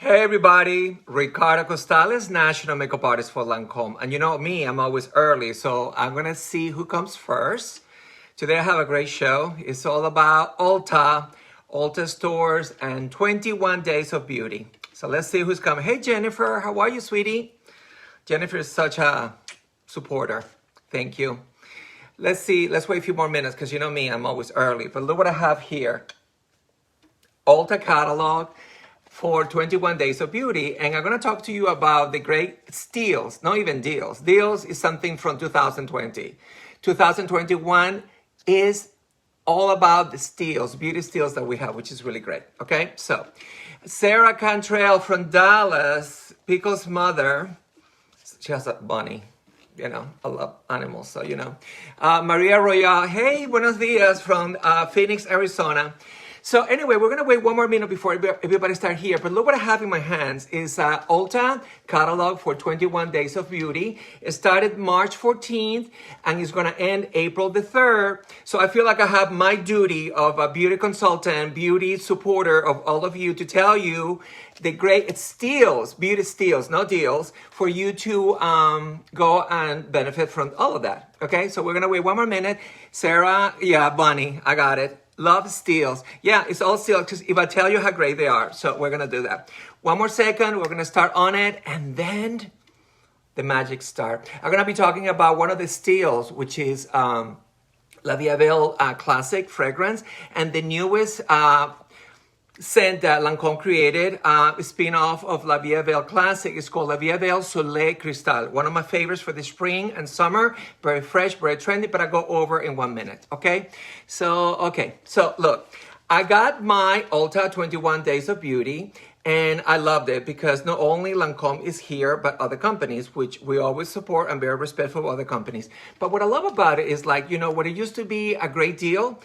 Hey everybody, Ricardo Costales, National Makeup Artist for Lancome. And you know me, I'm always early, so I'm gonna see who comes first. Today I have a great show. It's all about Ulta stores, and 21 days of beauty. So let's see who's coming. Hey Jennifer, how are you, sweetie? Jennifer is such a supporter. Thank you. Let's see, let's wait a few more minutes because you know me, I'm always early. But look what I have here. Ulta catalog for 21 days of beauty, and I'm going to talk to you about the great steals, not even deals. Deals is something from 2020. 2021 is all about the steals, beauty steals that we have, which is really great. Okay, so Sarah Cantrell from Dallas, Pickle's mother, she has a bunny. You know, I love animals, so you know. Maria Royal, hey, buenos dias from Phoenix, Arizona. So anyway, we're gonna wait one more minute before everybody start here. But look what I have in my hands is Ulta catalog for 21 days of beauty. It started March 14th and it's gonna end April the 3rd. So I feel like I have my duty of a beauty consultant, beauty supporter of all of you to tell you the great steals, beauty steals, no deals, for you to go and benefit from all of that. Okay, so we're gonna wait one more minute. Sarah, yeah, Bunny, I got it. Love steals. Yeah, it's all steals because if I tell you how great they are. So we're going to do that. One more second. We're going to start on it. And then the magic start. I'm going to be talking about one of the steals, which is La Vie Belle Classic fragrance. And the newest scent that Lancome created, a spin-off of La Vie Belle Classic. It's called La Vie Belle Soleil Cristal. One of my favorites for the spring and summer. Very fresh, very trendy, but I go over in 1 minute, okay? So look, I got my Ulta 21 Days of Beauty, and I loved it because not only Lancome is here, but other companies, which we always support and very respectful of other companies. But what I love about it is like, you know, what it used to be a great deal,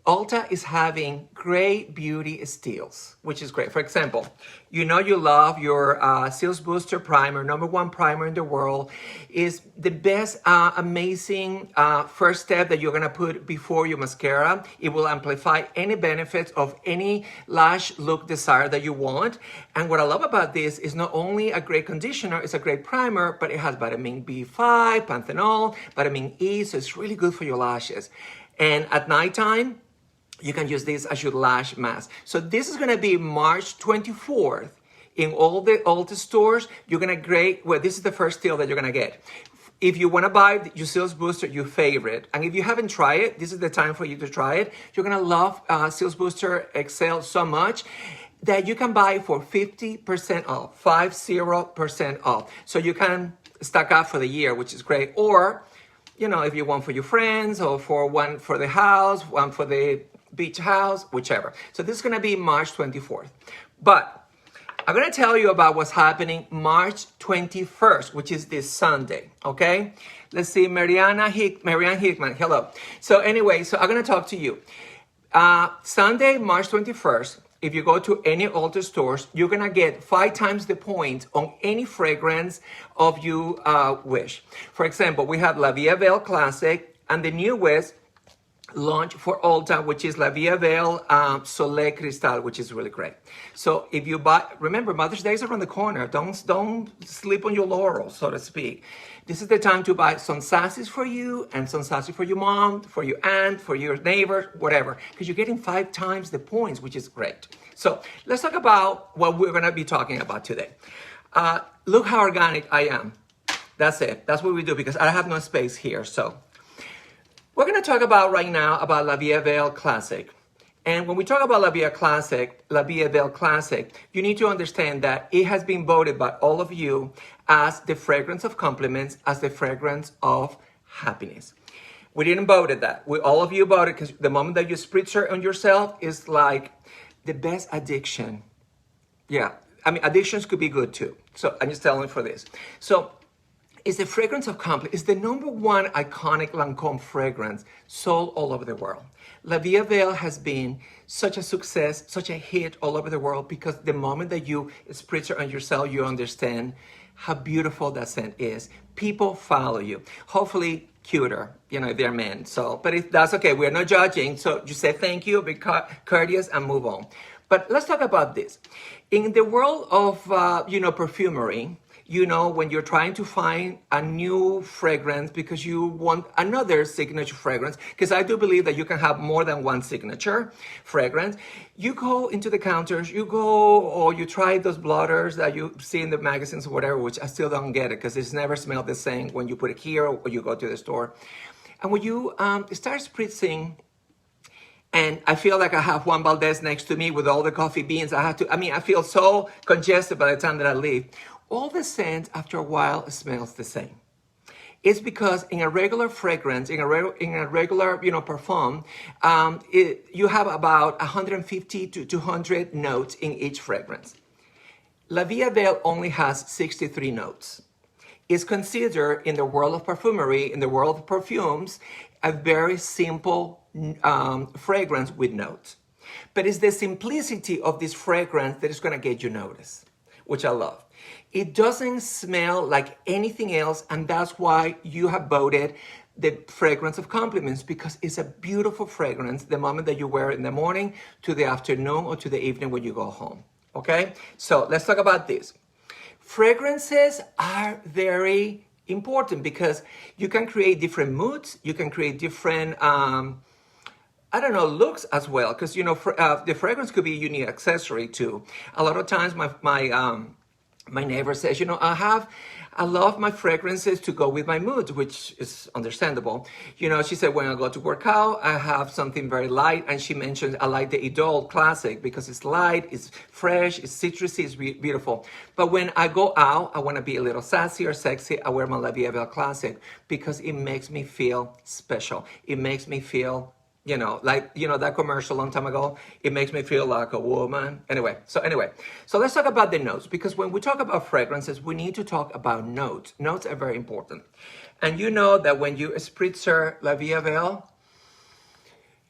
Ulta is having great beauty steals, which is great. For example, you know you love your Cils Booster Primer, #1 primer in the world. Is the best, amazing first step that you're gonna put before your mascara. It will amplify any benefits of any lash look desire that you want. And what I love about this is not only a great conditioner, it's a great primer, but it has vitamin B5, panthenol, vitamin E, so it's really good for your lashes. And at nighttime, you can use this as your lash mask. So this is gonna be March 24th in all the Ulta stores. You're gonna this is the first deal that you're gonna get. If you wanna buy your Cils Booster, your favorite, and if you haven't tried it, this is the time for you to try it. You're gonna love Cils Booster XL so much that you can buy for 50% off, 50% off. So you can stock up for the year, which is great. Or, you know, if you want for your friends or for one for the house, one for the beach house, whichever. So this is going to be March 24th. But I'm going to tell you about what's happening March 21st, which is this Sunday, okay? Let's see, Marianne Hickman, hello. So anyway, so I'm going to talk to you. Sunday, March 21st, if you go to any Ulta stores, you're going to get 5 times the points on any fragrance of you wish. For example, we have La Vie Belle Classic and the newest launch for Ulta, which is La Vie Belle Soleil Cristal, which is really great. So if you buy, remember, Mother's Day is around the corner. Don't sleep on your laurels, so to speak. This is the time to buy some sasses for you and some sasses for your mom, for your aunt, for your neighbor, whatever, because you're getting 5 times the points, which is great. So let's talk about what we're going to be talking about today. Look how organic I am. That's it. That's what we do because I have no space here. So we're going to talk about right now about La Vie Belle Classic. And when we talk about La Vie Belle Classic, you need to understand that it has been voted by all of you as the fragrance of compliments, as the fragrance of happiness. We didn't vote at that. All of you voted because the moment that you spritz it on yourself is like the best addiction. Yeah, I mean, addictions could be good too. So I'm just telling you for this. So it's the fragrance of compliment. It's the #1 iconic Lancome fragrance sold all over the world. La Vie Belle has been such a success, such a hit all over the world because the moment that you spritz it on yourself, you understand how beautiful that scent is. People follow you. Hopefully, cuter, if they're men. So, but that's okay. We're not judging. So you say thank you, be courteous, and move on. But let's talk about this. In the world of, perfumery, when you're trying to find a new fragrance because you want another signature fragrance, because I do believe that you can have more than one signature fragrance, you go into the counters, or you try those blotters that you see in the magazines or whatever, which I still don't get it because it's never smelled the same when you put it here or you go to the store. And when you start spritzing, and I feel like I have Juan Valdez next to me with all the coffee beans. I feel so congested by the time that I leave. All the scents after a while smells the same. It's because in a regular fragrance, in a regular perfume, you have about 150 to 200 notes in each fragrance. La Vie Belle only has 63 notes. It's considered in the world of perfumery, in the world of perfumes, a very simple fragrance with notes. But it's the simplicity of this fragrance that is going to get you noticed, which I love. It doesn't smell like anything else, and that's why you have voted the fragrance of compliments, because it's a beautiful fragrance the moment that you wear it in the morning to the afternoon or to the evening when you go home. Okay? So let's talk about this. Fragrances are very important because you can create different moods, you can create different looks as well, because the fragrance could be a unique accessory too. A lot of times my neighbor says, I love my fragrances to go with my mood, which is understandable. She said, when I go to work out, I have something very light. And she mentioned, I like the Idol Classic because it's light, it's fresh, it's citrusy, it's beautiful. But when I go out, I want to be a little sassy or sexy. I wear my La Vie Belle Classic because it makes me feel special. It makes me feel that commercial a long time ago, it makes me feel like a woman. Anyway, so let's talk about the notes, because when we talk about fragrances, we need to talk about notes. Notes are very important. And you know that when you spritzer La Vie Belle,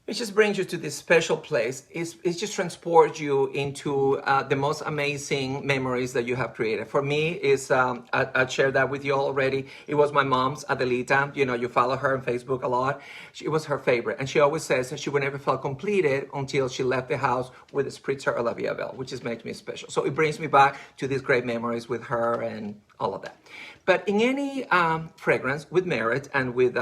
it just brings you to this special place. It just transports you into the most amazing memories that you have created. For me, I shared that with you already. It was my mom's, Adelita. You follow her on Facebook a lot. It was her favorite. And she always says that she would never feel completed until she left the house with a spritzer or La Vie Belle, which just makes me special. So it brings me back to these great memories with her and all of that. But in any fragrance with merit and with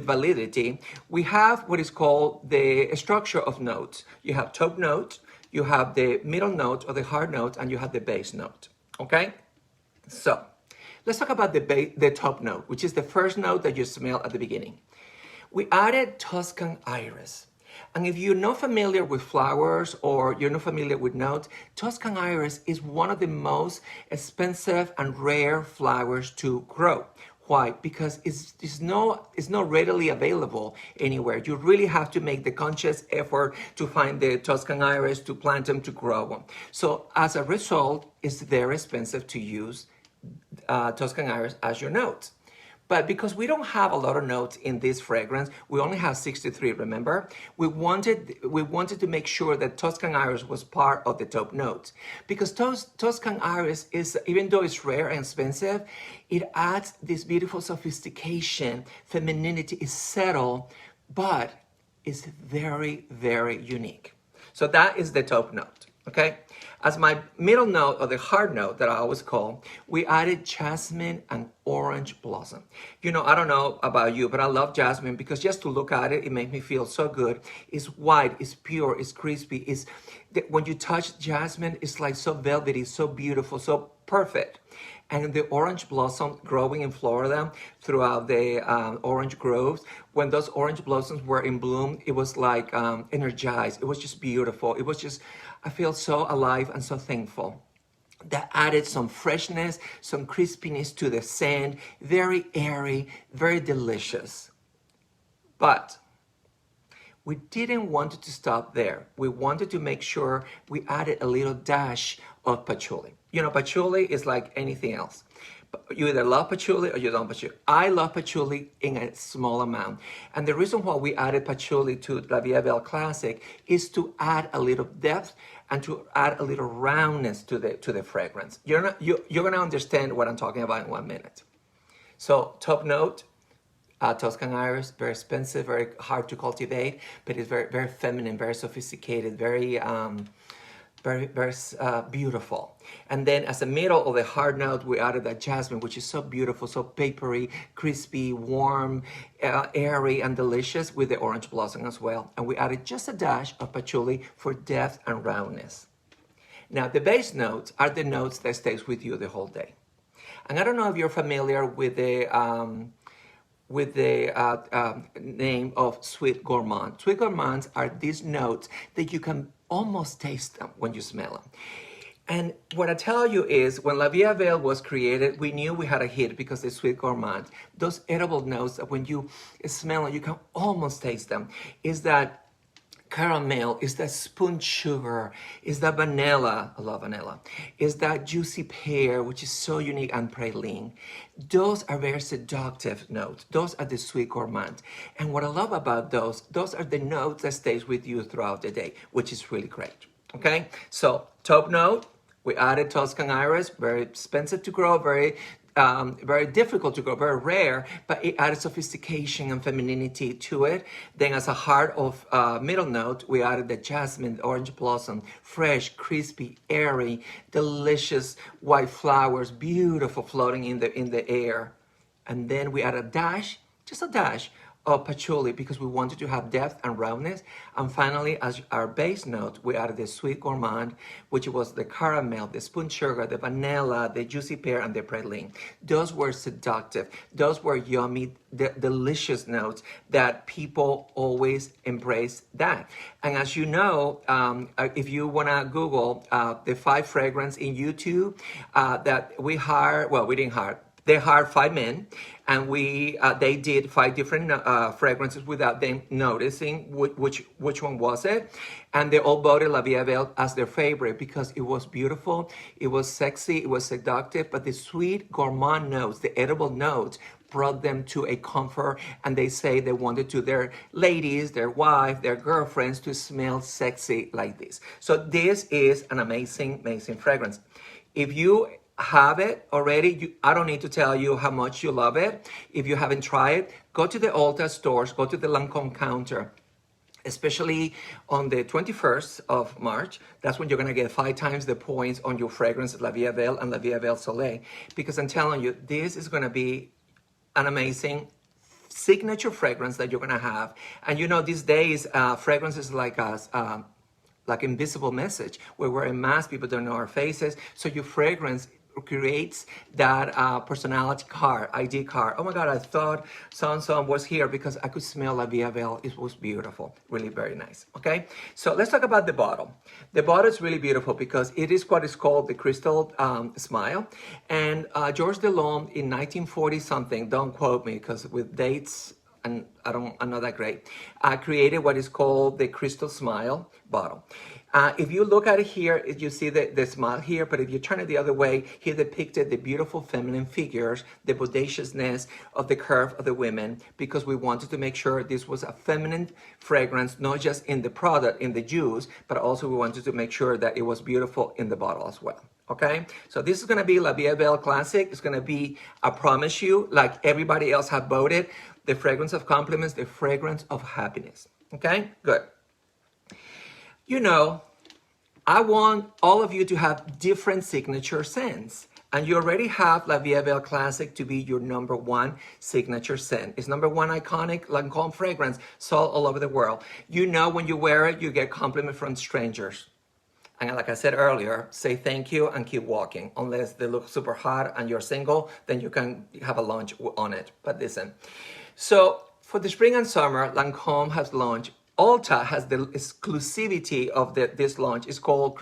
validity, we have what is called the structure of notes. You have top note, you have the middle note or the hard note, and you have the base note. Okay? So let's talk about the top note, which is the first note that you smell at the beginning. We added Tuscan Iris. And if you're not familiar with flowers or you're not familiar with notes, Tuscan Iris is one of the most expensive and rare flowers to grow. Why? Because it's not readily available anywhere. You really have to make the conscious effort to find the Tuscan Iris, to plant them, to grow them. So as a result, it's very expensive to use Tuscan Iris as your note. But because we don't have a lot of notes in this fragrance, we only have 63, remember? We wanted to make sure that Tuscan Iris was part of the top notes. Because Tuscan Iris is, even though it's rare and expensive, it adds this beautiful sophistication, femininity, is subtle, but it's very, very unique. So that is the top note, okay? As my middle note, or the hard note that I always call, we added jasmine and orange blossom. I don't know about you, but I love jasmine because just to look at it, it makes me feel so good. It's white, it's pure, it's crispy. When you touch jasmine, it's like so velvety, so beautiful, so perfect. And the orange blossom growing in Florida throughout the orange groves, when those orange blossoms were in bloom, it was like energized. It was just beautiful. It was just, I feel so alive and so thankful. That added some freshness, some crispiness to the scent, very airy, very delicious. But we didn't want it to stop there. We wanted to make sure we added a little dash of patchouli. Patchouli is like anything else. You either love patchouli or you don't patchouli. I love patchouli in a small amount. And the reason why we added patchouli to La Vie Belle Classic is to add a little depth and to add a little roundness to the fragrance. You're going to understand what I'm talking about in 1 minute. So top note, Tuscan Iris, very expensive, very hard to cultivate, but it's very, very feminine, very sophisticated, very beautiful. And then as a middle of the hard note, we added that jasmine, which is so beautiful, so papery, crispy, warm, airy, and delicious with the orange blossom as well. And we added just a dash of patchouli for depth and roundness. Now, the base notes are the notes that stays with you the whole day. And I don't know if you're familiar with the name of sweet gourmand. Sweet gourmands are these notes that you can almost taste them when you smell them. And what I tell you is, when La Vie Velle was created, we knew we had a hit because the sweet gourmand, those edible notes that when you smell them, you can almost taste them, is that caramel, is that spoon sugar, is that vanilla, I love vanilla, is that juicy pear, which is so unique, and praline. Those are very seductive notes. Those are the sweet gourmand. And what I love about those are the notes that stays with you throughout the day, which is really great. Okay, so top note, we added Tuscan Iris, very expensive to grow, very difficult to grow, very rare, but it added sophistication and femininity to it. Then as a heart of middle note, we added the jasmine, the orange blossom, fresh, crispy, airy, delicious white flowers, beautiful floating in the air. And then we added a dash, just a dash, of patchouli because we wanted to have depth and roundness. And finally, as our base note, we added the sweet gourmand, which was the caramel, the spoon sugar, the vanilla, the juicy pear, and the praline. Those were seductive. Those were yummy, delicious notes that people always embrace that. And as you know, if you want to Google the 5 fragrance in YouTube that we hired, well, we didn't hire, they hired 5 men, and they did 5 different fragrances without them noticing which one was it. And they all voted La Vie Velle as their favorite because it was beautiful, it was sexy, it was seductive, but the sweet gourmand notes, the edible notes, brought them to a comfort, and they say they wanted to their ladies, their wife, their girlfriends to smell sexy like this. So this is an amazing, amazing fragrance. If you have it already, I don't need to tell you how much you love it. If you haven't tried it, go to the Ulta stores, go to the Lancome counter, especially on the 21st of March. That's when you're gonna get 5 times the points on your fragrance, La Vie Velle and La Vie Velle Soleil, because I'm telling you, this is gonna be an amazing signature fragrance that you're gonna have. And you know, these days, fragrances like invisible message. We're wearing masks, people don't know our faces. So your fragrance creates that personality card, ID card. Oh my God, I thought so-and-so was here because I could smell La Vie Velle. It was beautiful, really very nice, okay? So let's talk about the bottle. The bottle is really beautiful because it is what is called the Crystal Smile. And George Delhomme in 1940 something, don't quote me because with dates, and I'm not that great, created what is called the Crystal Smile bottle. If you look at it here, you see the smile here, but if you turn it the other way, he depicted the beautiful feminine figures, the bodaciousness of the curve of the women, because we wanted to make sure this was a feminine fragrance, not just in the product, in the juice, but also we wanted to make sure that it was beautiful in the bottle as well. Okay, so this is going to be La Vie Velle Classic. It's going to be, I promise you, like everybody else have voted, the fragrance of compliments, the fragrance of happiness. Okay, good. You know, I want all of you to have different signature scents. And you already have La Vie Velle Classic to be your #1 signature scent. It's #1 iconic Lancome fragrance sold all over the world. You know when you wear it, you get compliment from strangers. And like I said earlier, say thank you and keep walking. Unless they look super hot and you're single, then you can have a lunch on it. But listen, so for the spring and summer, Lancome has launched, Ulta has the exclusivity of this launch. It's called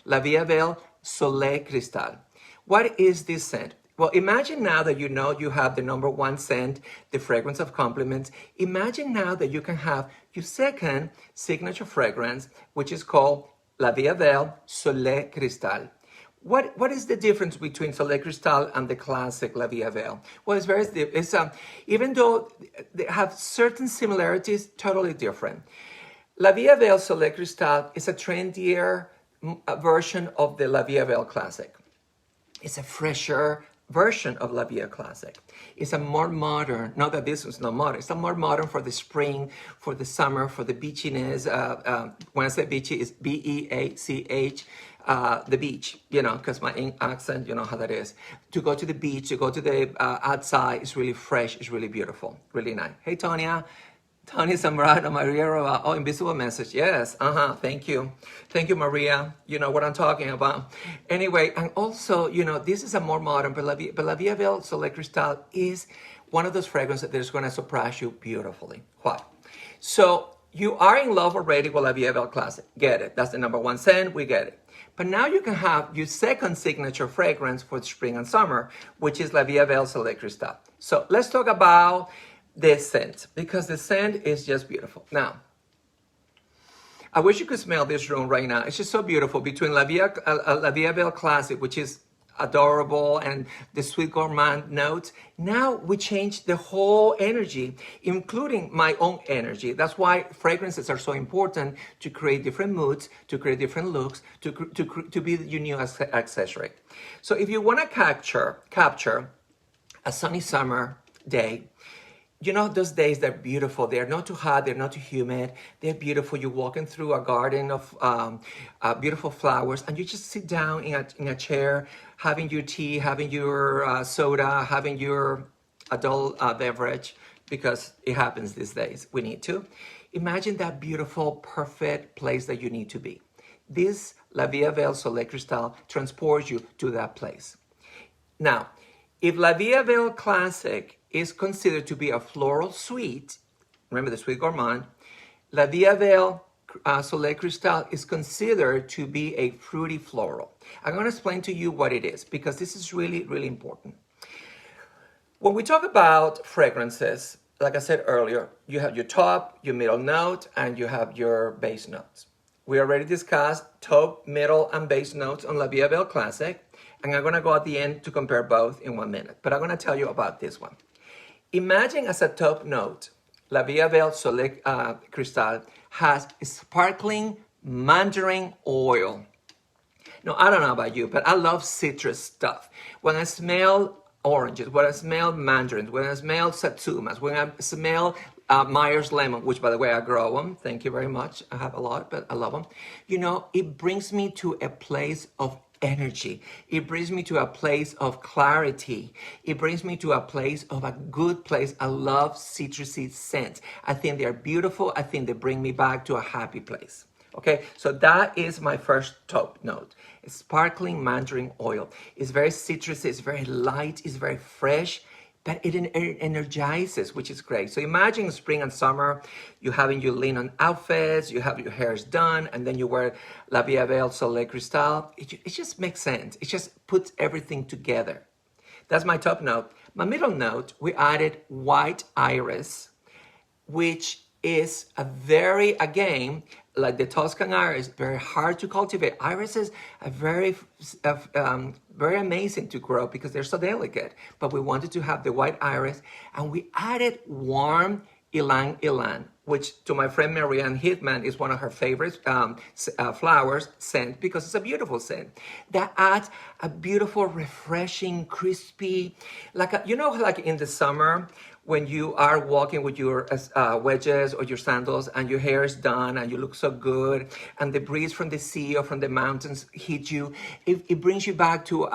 La Vie Velle Soleil Cristal. What is this scent? Well, imagine now that you know you have the #1 scent, the fragrance of compliments. Imagine now that you can have your second signature fragrance, which is called La Vie Velle Soleil Cristal. What is the difference between Soleil Cristal and the classic La Vie Velle? Well, it's very, even though they have certain similarities, totally different. La Vie Velle Soleil Cristal is a trendier version of the La Vie Velle Classic. It's a fresher, version of La Via Classic. It's a more modern, not that this is not modern, it's a more modern for the spring, for the summer, for the beachiness. When I say beachy, it's B-E-A-C-H, the beach, you know, because my accent, you know how that is. To go to the beach, to go to the outside, it's really fresh, it's really beautiful, really nice. Hey, Tonya. Tony Zambrano, Maria Rova. Oh, invisible message. Yes. Thank you. Thank you, Maria. You know what I'm talking about. Anyway, and also, you know, this is a more modern, but La Via Belle Soleil Cristal is one of those fragrances that is going to surprise you beautifully. Why? So you are in love already with La Via Belle Classic. Get it. That's the number one scent. We get it. But now you can have your second signature fragrance for spring and summer, which is La Via Belle Soleil Cristal. So let's talk about this scent, because the scent is just beautiful. Now, I wish you could smell this room right now. It's just so beautiful between La Via Belle Classic, which is adorable, and the sweet gourmand notes. Now we change the whole energy, including my own energy. That's why fragrances are so important, to create different moods, to create different looks, to be your new accessory. So if you want to capture a sunny summer day, you know, those days, they're beautiful. They're not too hot. They're not too humid. They're beautiful. You're walking through a garden of beautiful flowers, and you just sit down in a chair, having your tea, having your soda, having your adult beverage, because it happens these days. We need to. Imagine that beautiful, perfect place that you need to be. This La Via Belle Soleil Cristal transports you to that place. Now, if La Via Belle Classic is considered to be a floral sweet, remember the sweet gourmand, La Via Belle Soleil Cristal is considered to be a fruity floral. I'm going to explain to you what it is, because this is really, really important. When we talk about fragrances, like I said earlier, you have your top, your middle note, and you have your base notes. We already discussed top, middle, and base notes on La Via Belle Classic, and I'm going to go at the end to compare both in 1 minute. But I'm going to tell you about this one. Imagine as a top note, La Via Belle Soleil Cristal has sparkling mandarin oil. Now, I don't know about you, but I love citrus stuff. When I smell oranges, when I smell mandarins, when I smell satsumas, when I smell Myers lemon, which, by the way, I grow them. Thank you very much. I have a lot, but I love them. You know, it brings me to a place of energy. It brings me to a place of clarity. It brings me to a place of a good place. I love citrusy scents. I think they're beautiful. I think they bring me back to a happy place. Okay, so that is my first top note. It's sparkling mandarin oil. It's very citrusy, it's very light, it's very fresh, but it energizes, which is great. So imagine spring and summer, you're having your linen outfits, you have your hairs done, and then you wear La Via Belle Soleil Cristal. It just makes sense. It just puts everything together. That's my top note. My middle note, we added white iris, which is a very, again, like the Tuscan iris, very hard to cultivate. Irises are very amazing to grow because they're so delicate. But we wanted to have the white iris, and we added warm ylang ylang, which to my friend Marianne Hitman is one of her favorite flowers scent, because it's a beautiful scent that adds a beautiful, refreshing, crispy, like you know, like in the summer when you are walking with your wedges or your sandals and your hair is done and you look so good, and the breeze from the sea or from the mountains hit you, it brings you back to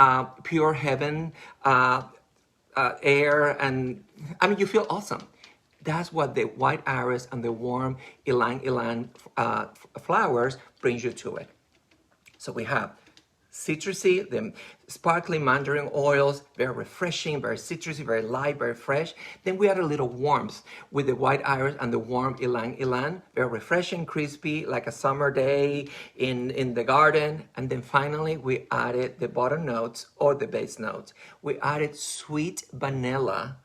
pure heaven air, and I mean, you feel awesome. That's what the white iris and the warm ylang ylang flowers brings you to it. So we have citrusy, the sparkling mandarin oils, very refreshing, very citrusy, very light, very fresh. Then we add a little warmth with the white iris and the warm ylang ylang, very refreshing, crispy, like a summer day in the garden. And then finally, we added the bottom notes or the base notes. We added sweet vanilla.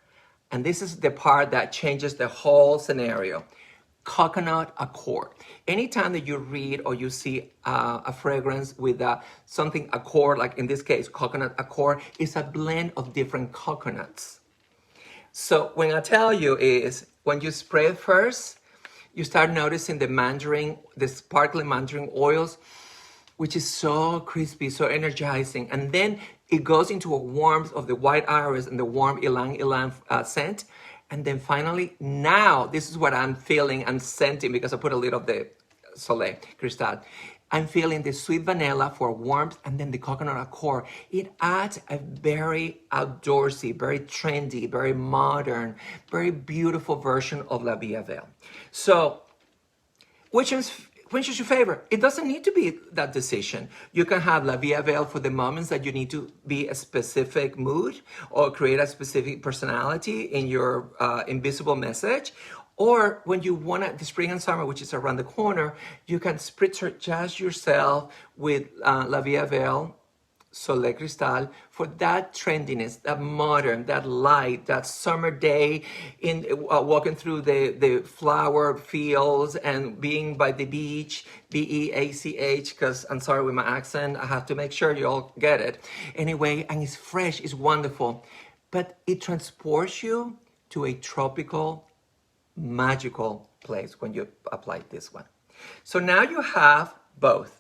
And this is the part that changes the whole scenario. Coconut accord. Anytime that you read or you see a fragrance with something accord, like in this case, coconut accord, is a blend of different coconuts. So when I tell you is, when you spray it first, you start noticing the sparkling mandarin oils, which is so crispy, so energizing. And then It goes into a warmth of the white iris and the warm ylang ylang scent. And then finally, now, this is what I'm feeling and scenting because I put a little of the Soleil Cristal. I'm feeling the sweet vanilla for warmth and then the coconut accord. It adds a very outdoorsy, very trendy, very modern, very beautiful version of La Vie Velle. So which is your favorite? It doesn't need to be that decision. You can have La Vie Velle for the moments that you need to be a specific mood or create a specific personality in your invisible message. Or when you want the spring and summer, which is around the corner, you can spritz just yourself with La Vie Velle Soleil Cristal for that trendiness, that modern, that light, that summer day in walking through the flower fields and being by the beach, beach, because I'm sorry with my accent, I have to make sure you all get it. Anyway, and it's fresh, it's wonderful, but it transports you to a tropical, magical place when you apply this one. So now you have both.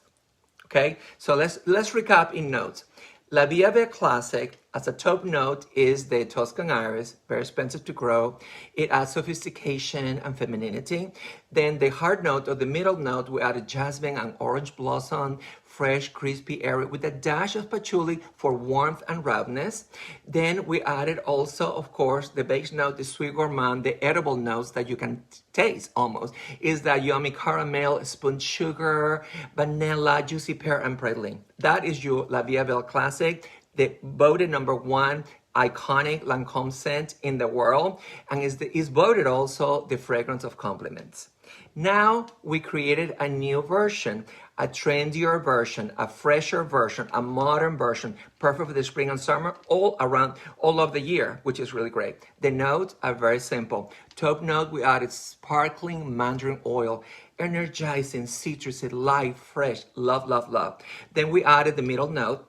Okay, so let's recap in notes. La Vie Velle Classic, as a top note, is the Tuscan iris, very expensive to grow. It adds sophistication and femininity. Then the hard note or the middle note, we added jasmine and orange blossom, fresh, crispy, airy, with a dash of patchouli for warmth and roundness. Then we added also, of course, the base note, the sweet gourmand, the edible notes that you can taste almost, is that yummy caramel, spoon sugar, vanilla, juicy pear, and praline. That is your La Vie Velle Classic, the voted #1 iconic Lancôme scent in the world, and is voted also the fragrance of compliments. Now we created a new version, a trendier version, a fresher version, a modern version, perfect for the spring and summer, all of the year, which is really great. The notes are very simple. Top note, we added sparkling mandarin oil, energizing, citrusy, light, fresh, love, love, love. Then we added the middle note,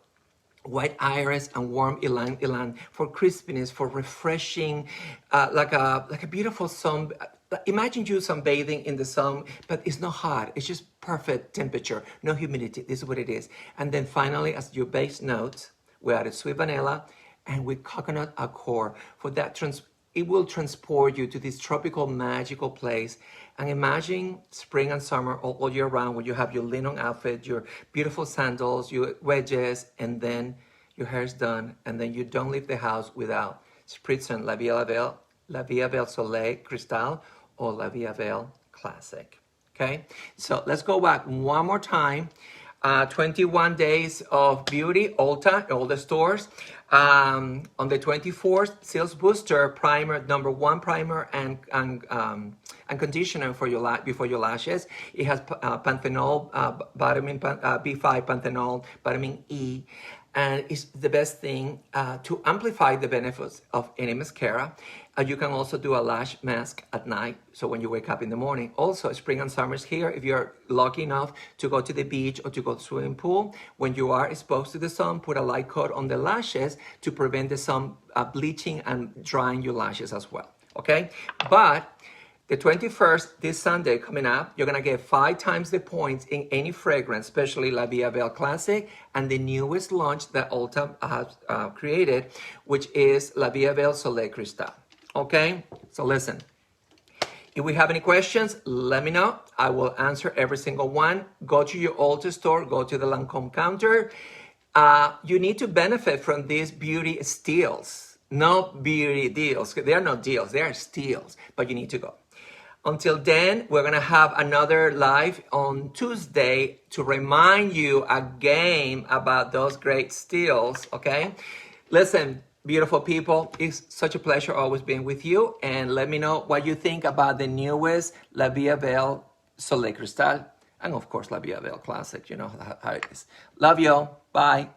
white iris and warm ylang ylang for crispiness, for refreshing, like a beautiful sun. Imagine you sunbathing in the sun, but it's not hot. It's just perfect temperature, no humidity. This is what it is. And then finally, as your base note, we added sweet vanilla and with coconut accord for that. It will transport you to this tropical, magical place. And imagine spring and summer all year round when you have your linen outfit, your beautiful sandals, your wedges, and then your hair's done. And then you don't leave the house without spritzing La Vie Velle Soleil Cristal or La Vie Velle Classic. Okay, so let's go back one more time. 21 days of beauty, Ulta, all the stores. On the 24th, sales booster primer, #1 primer and conditioner for your before your lashes. It has panthenol, vitamin B5, panthenol, vitamin E, and it's the best thing to amplify the benefits of any mascara. You can also do a lash mask at night, so when you wake up in the morning. Also, spring and summer is here. If you're lucky enough to go to the beach or to go to the swimming pool, when you are exposed to the sun, put a light coat on the lashes to prevent the sun bleaching and drying your lashes as well, okay? But the 21st, this Sunday coming up, you're gonna get 5 times the points in any fragrance, especially La Vie Velle Classic and the newest launch that Ulta has created, which is La Vie Velle Soleil Cristal. Okay, so listen, if we have any questions, let me know. I will answer every single one. Go to your Ulta store, go to the Lancôme counter. You need to benefit from these beauty steals. No beauty deals. They are not deals, they are steals, but you need to go. Until then, we're going to have another live on Tuesday to remind you again about those great steals, okay? Listen, beautiful people, it's such a pleasure always being with you. And let me know what you think about the newest La Vie Velle Soleil Cristal. And of course, La Vie Velle Classic. You know how it is. Love you. Bye.